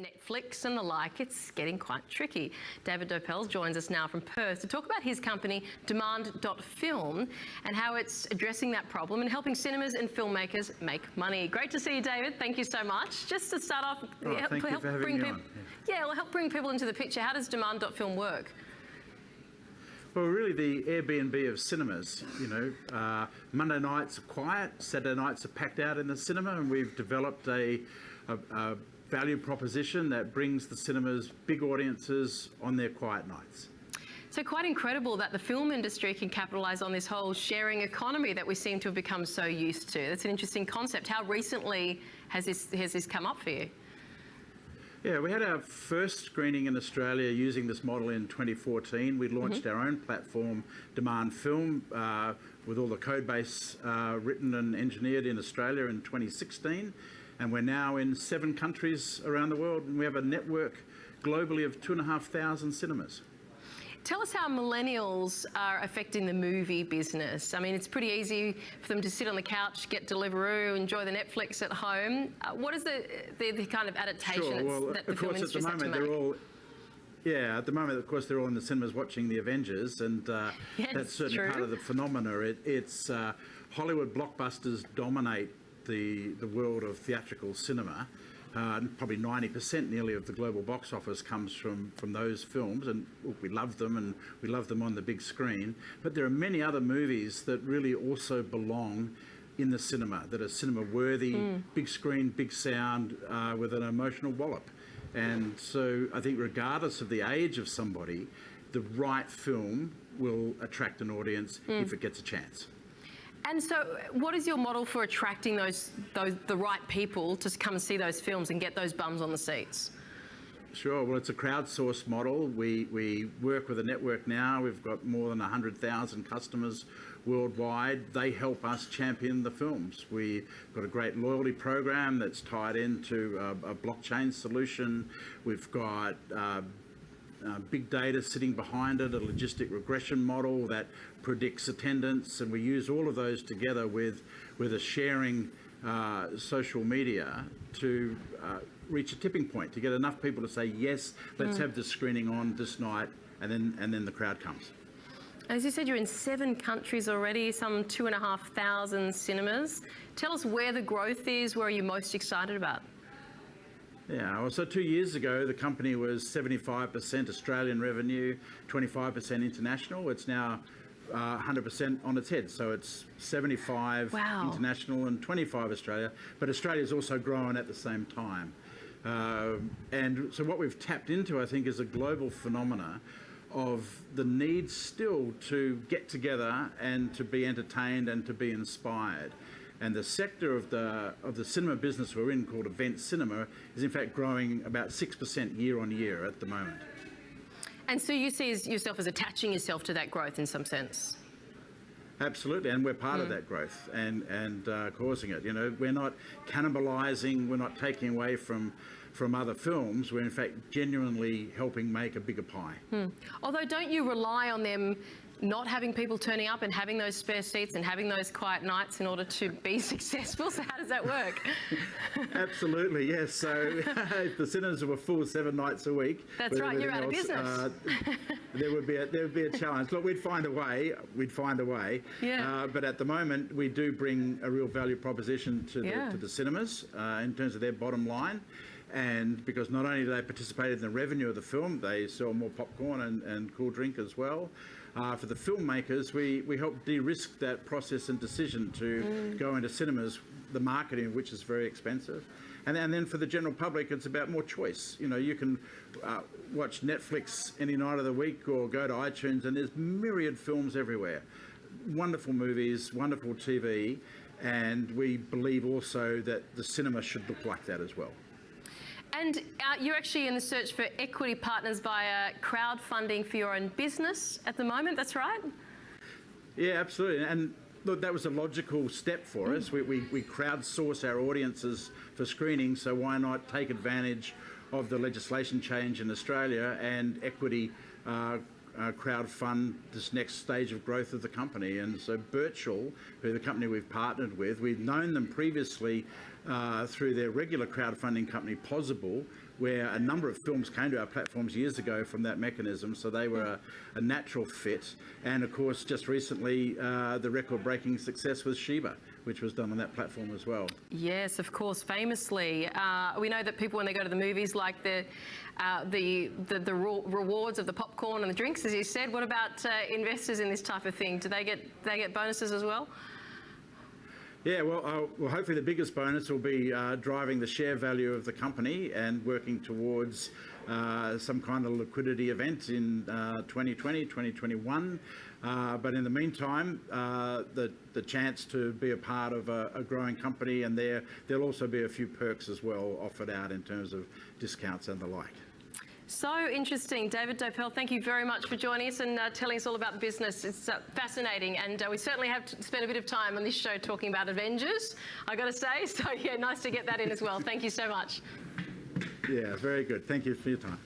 Netflix and the like, it's getting quite tricky. David Doepel joins us now from Perth to talk about his company, Demand.Film, and how it's addressing that problem and helping cinemas and filmmakers make money. Great to see you, David. Thank you so much. Just to start off, thank you for having me on. Yeah, we'll help bring people into the picture. How does Demand.Film work? Well, really the Airbnb of cinemas. Monday nights are quiet, Saturday nights are packed out in the cinema, and we've developed a value proposition that brings the cinemas big audiences on their quiet nights. So quite incredible that the film industry can capitalise on this whole sharing economy that we seem to have become so used to. That's an interesting concept. How recently has this come up for you? Yeah, we had our first screening in Australia using this model in 2014. We launched our own platform, Demand Film, with all the code base written and engineered in Australia in 2016. And we're now in 7 countries around the world, and we have a network globally of 2,500 cinemas. Tell us how millennials are affecting the movie business. I mean, it's pretty easy for them to sit on the couch, get Deliveroo, enjoy the Netflix at home. What is the kind of adaptation that the film industry has to make? At the moment, of course, they're all in the cinemas watching the Avengers, and that's certainly part of the phenomena. It's Hollywood blockbusters dominate the world of theatrical cinema. Probably 90% nearly of the global box office comes from those films, and we love them, and we love them on the big screen. But there are many other movies that really also belong in the cinema, that are cinema worthy, big screen, big sound, with an emotional wallop. And so I think regardless of the age of somebody, the right film will attract an audience if it gets a chance. And so what is your model for attracting the right people to come and see those films and get those bums on the seats? Sure. Well, it's a crowdsourced model. We work with a network now. We've got more than 100,000 customers worldwide. They help us champion the films. We've got a great loyalty program that's tied into a blockchain solution. We've got big data sitting behind it, a logistic regression model that predicts attendance, and we use all of those together with a sharing social media to reach a tipping point, to get enough people to say, yes, let's have the screening on this night, and then the crowd comes. As you said, you're in 7 countries already, some 2,500 cinemas. Tell us where the growth is, where are you most excited about? Yeah, well, so 2 years ago, the company was 75% Australian revenue, 25% international. It's now 100% on its head. So it's 75 international and 25 Australia. But Australia's also growing at the same time. And so what we've tapped into, I think, is a global phenomena of the need still to get together and to be entertained and to be inspired. And the sector of the cinema business we're in, called event cinema, is in fact growing about 6% year on year at the moment. And so you see yourself as attaching yourself to that growth in some sense? Absolutely, and we're part of that growth and causing it. We're not cannibalising, we're not taking away from other films. We're in fact genuinely helping make a bigger pie. Although don't you rely on them not having people turning up and having those spare seats and having those quiet nights in order to be successful? So how does that work? Absolutely, yes. So if the cinemas were full 7 nights a week, that's right, you're out of business. There would be a challenge. Look, we'd find a way. Yeah. But at the moment, we do bring a real value proposition to the cinemas in terms of their bottom line. And because not only do they participate in the revenue of the film, they sell more popcorn and cool drink as well. For the filmmakers, we help de-risk that process and decision to go into cinemas, the marketing of which is very expensive. And then for the general public, it's about more choice. You can watch Netflix any night of the week or go to iTunes, and there's myriad films everywhere. Wonderful movies, wonderful TV, and we believe also that the cinema should look like that as well. And you're actually in the search for equity partners via crowdfunding for your own business at the moment, that's right? Yeah, absolutely. And look, that was a logical step for us. We crowdsource our audiences for screening, so why not take advantage of the legislation change in Australia and equity crowdfund this next stage of growth of the company. And so Birchal, who the company we've partnered with, we've known them previously through their regular crowdfunding company, Possible, where a number of films came to our platforms years ago from that mechanism, so they were a natural fit. And of course, just recently, the record-breaking success was Sheba, which was done on that platform as well. Yes, of course, famously. We know that people, when they go to the movies, like the rewards of the popcorn and the drinks, as you said. What about investors in this type of thing? Do they get bonuses as well? Yeah, well, hopefully the biggest bonus will be driving the share value of the company and working towards some kind of liquidity event in 2020, 2021. But in the meantime, the chance to be a part of a growing company, and there'll also be a few perks as well offered out in terms of discounts and the like. So interesting. David Doepel, thank you very much for joining us and telling us all about the business. It's fascinating, and we certainly have to spend a bit of time on this show talking about Avengers, I got to say. So yeah, nice to get that in as well. Thank you so much. Yeah, very good. Thank you for your time.